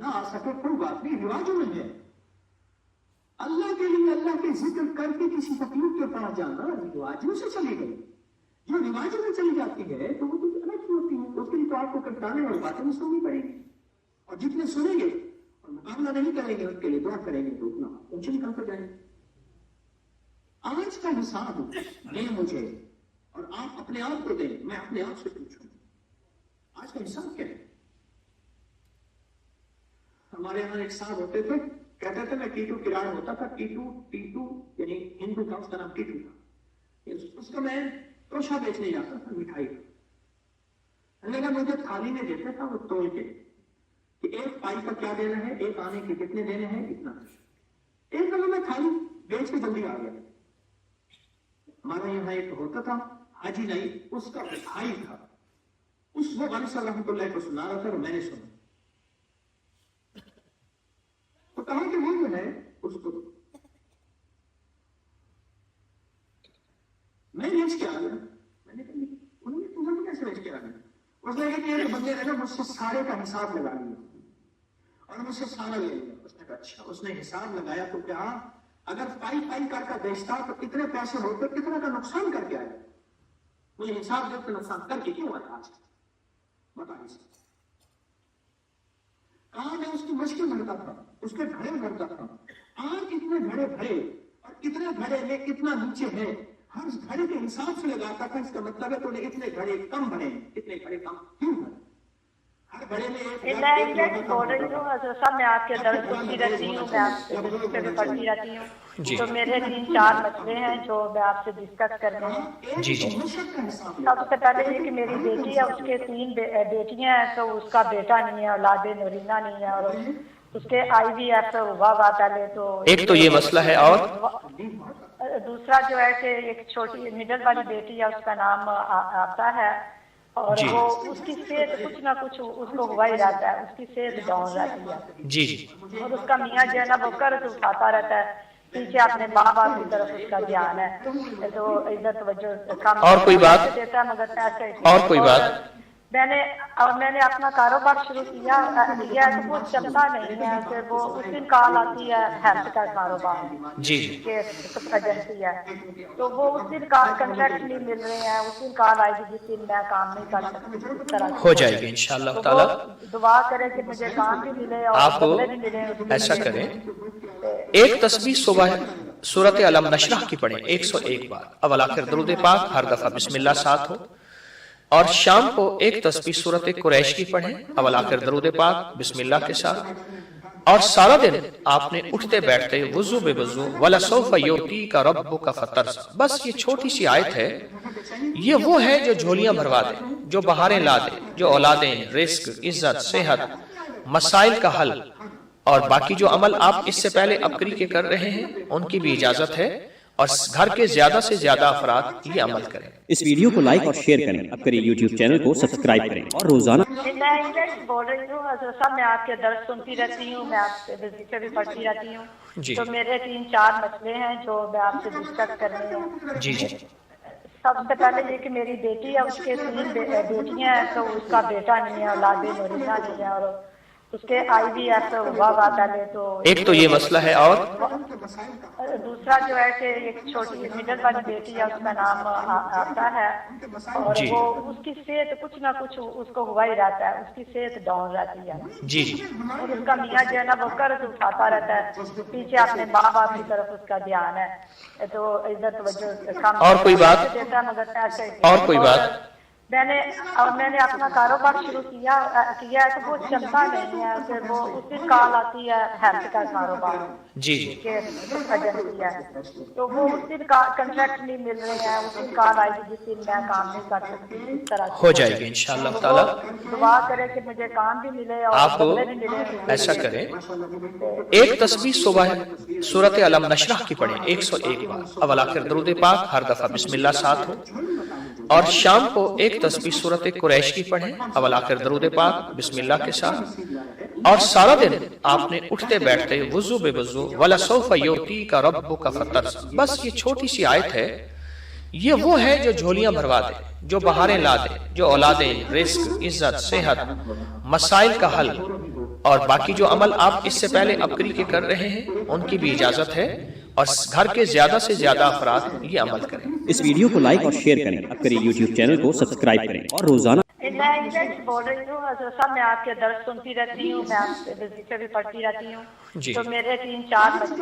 ना आ सके कोई बात नहीं, रिवाजों में है। अल्लाह के लिए अल्लाह के जिक्र करके किसी तकलीफ के पास जाना रिवाजों से चली गई। जो रिवाजों में चली जाती है तो वो तो गलत होती है, उसके लिए तो आपको कटाने और बातें सुननी पड़ेगी। और जितने सुनेंगे और मुकाबला नहीं करेंगे उनके लिए दुआ करेंगे तो उतना ऊंचे निकल कर जाएंगे। आज का हिसाब दें मुझे और आप अपने आप को दें, मैं अपने आप से पूछूं आज का हिसाब क्या है। हमारे यहाँ एक साहब होते थे, कहते थे मैं टीटू किराया होता था, टीटू यानी हिंदू था, उसका नाम टीटू था। उसको मैं तोशा बेचने जाता था मिठाई का। मुझे थाली में देता था वो तोल के कि एक पाई का क्या देना है, एक आने के कितने देने हैं, इतना। एक दफा मैं थाली बेच के जल्दी आ गया। हमारे यहाँ एक होता था हाजी नहीं, उसका भाई था, उस वो रहमतुल्लाह को सुना रहा था और मैंने सुना। तो कहा कि वो जो है उसको मैं बेच के आ गया। मैंने कहा उन्होंने तुम्हें कैसे बेच के आ गया? उसने कहा कि बंदे ने मुझसे सारे का हिसाब लगा लिया और मुझसे सारा ले लिया। उसने कहा अच्छा। उसने हिसाब लगाया तो क्या अगर पाई का बेचता तो कितने पैसे होते, कितना का नुकसान करके आया? मुझे हिसाब देते नुकसान करके क्यों आया आज बता नहीं सकता। कहा मैं उसकी मछली भरता था, उसके घड़े भरता था। आज कितने घड़े भरे और कितने घड़े में कितना नीचे है, हर घड़े के हिसाब से लगाता था। इसका मतलब है तूने इतने घड़े कम भरे, इतने घड़े कम क्यों भरे? हर घड़े में एक बोल रही हूँ हज़रत साहब, मैं आपके दर्द सुनती रहती हूँ, मैं आपसे भी पढ़ती रहती हूँ। तो मेरे 3-4 मसले हैं जो मैं आपसे डिस्कस करने हैं। जी जी। सबसे पहले ये कि मेरी बेटी है, उसके 3 बेटियां हैं, तो उसका बेटा नहीं है, औलादे नूरीना नहीं है, और उसके IVF हुआ पहले। तो एक तो ये मसला है, और दूसरा जो है कि एक छोटी मिडल वाली बेटी है, उसका नाम आता है, और वो उसकी सेहत कुछ ना कुछ उसको हुआ ही रहता है, उसकी सेहत डाउन रहती है। जी। और उसका मियाँ जो है ना वो कर्ज उठाता रहता है, पीछे अपने माँ बाप की तरफ उसका ध्यान है, तो इधर तवज्जो कम और कोई बात देता है, मगर पैसे और कोई बात मैंने अपना कारोबार शुरू किया तो वो चलता नहीं है। फिर वो उस दिन कॉल आती है हेल्थ का कारोबार जी के एजेंसी है, तो वो उस दिन कॉन्ट्रैक्ट नहीं मिल रहे हैं। उस दिन कॉल आएगी जिस दिन मैं काम नहीं कर सकती, इस तरह हो जाएगी इंशाअल्लाह ताला। दुआ करें कि मुझे काम भी मिले और आप भी मिले। ऐसा करें, एक तस्बीह सुबह सूरत अलम नशरह की पढ़ें 101 बार, अवल आखिर दरूद पाक हर दफा बिस्मिल्लाह साथ हो, और शाम को एक तस्बीह सूरत कुरैश की पढ़ें, अवल आखिर दरूद पाक बिस्मिल्लाह के साथ, और सारा दिन आपने उठते बैठते वुजू बेवुजू वला सौफ युतीका रब्बुका फतरस। बस ये छोटी सी आयत है, ये वो है जो झोलियां भरवा दे, जो बहारें ला दे, जो औलादें, रिस्क, इज्जत, सेहत, मसाइल का हल, और बाकी जो अमल आप इससे पहले अबकरी के कर रहे हैं उनकी भी इजाजत है, और घर के ज्यादा से ज्यादा अफराद ये अमल करें। इस वीडियो को लाइक और शेयर करें, अब करें YouTube चैनल को सब्सक्राइब करें, और रोजाना मैं बोल रही हूँ हज़रत साहब, मैं आपके दर्द सुनती रहती हूँ, मैं आपसे भी पढ़ती रहती हूँ। तो मेरे 3-4 मसले हैं जो मैं आपसे डिस्कस करने हैं। जी जी। सबसे पहले ये कि मेरी बेटी है, उसके 3 बेटियां हैं, तो उसका बेटा नहीं है, औलादे नूरीना नहीं है, और उसके IVF हुआ पहले। तो एक तो ये मसला है, और दूसरा जो है कि एक छोटी मिडल वाली बेटी है, उसका नाम आता है, और वो उसकी सेहत कुछ ना कुछ उसको हुआ ही रहता है, उसकी सेहत डाउन रहती है। जी। और उसका मियाँ जो है ना वो कर्ज उठाता रहता है, पीछे अपने माँ बाप की तरफ उसका ध्यान है, तो इधर तवज्जो कम और कोई बात देता है, मगर पैसे और कोई बात मैंने अपना कारोबार शुरू किया तो वो चलता नहीं है। फिर वो उस दिन कॉल आती है हेल्थ का कारोबार जी के एजेंसी है, तो वो उस दिन कॉन्ट्रैक्ट नहीं मिल रहे हैं। उस दिन कॉल आएगी जिस दिन मैं काम नहीं कर सकती, इस तरह हो जाएगी इंशाअल्लाह ताला। दुआ करें कि मुझे काम भी मिले और आप भी मिले। ऐसा करें, एक तस्बीह सुबह सूरत अलम नशरह की पढ़ें 101 बार, अवल आखिर दरूद पाक हर दफा बिस्मिल्लाह साथ हो, और शाम को एक तस्बीह सूरत कुरैश की पढ़ें, अवल आखिर दरूद पाक बिस्मिल्लाह के साथ, और सारा दिन आपने उठते बैठते वुजू बेवुजू वला सौफ युतीका रब्बुका फतरस। बस ये छोटी सी आयत है, ये वो है जो झोलियां भरवा दे, जो बहारें ला दे, जो औलादें, रिस्क, इज्जत, सेहत, मसाइल का हल, اور باقی جو عمل آپ اس سے پہلے بکری کے کر رہے ہیں ان کی بھی اجازت ہے، اور گھر کے زیادہ سے زیادہ افراد یہ عمل کریں۔ اس ویڈیو کو لائک اور شیئر کریں، اب کریے یوٹیوب چینل کو سبسکرائب کریں اور روزانہ میں انگلش بول رہی ہوں حضرت صاحب، میں آپ کے درس سنتی رہتی ہوں، میں آپ سے وظیفے بھی پڑھتی رہتی ہوں، جی۔ تو میرے 3-4 بچے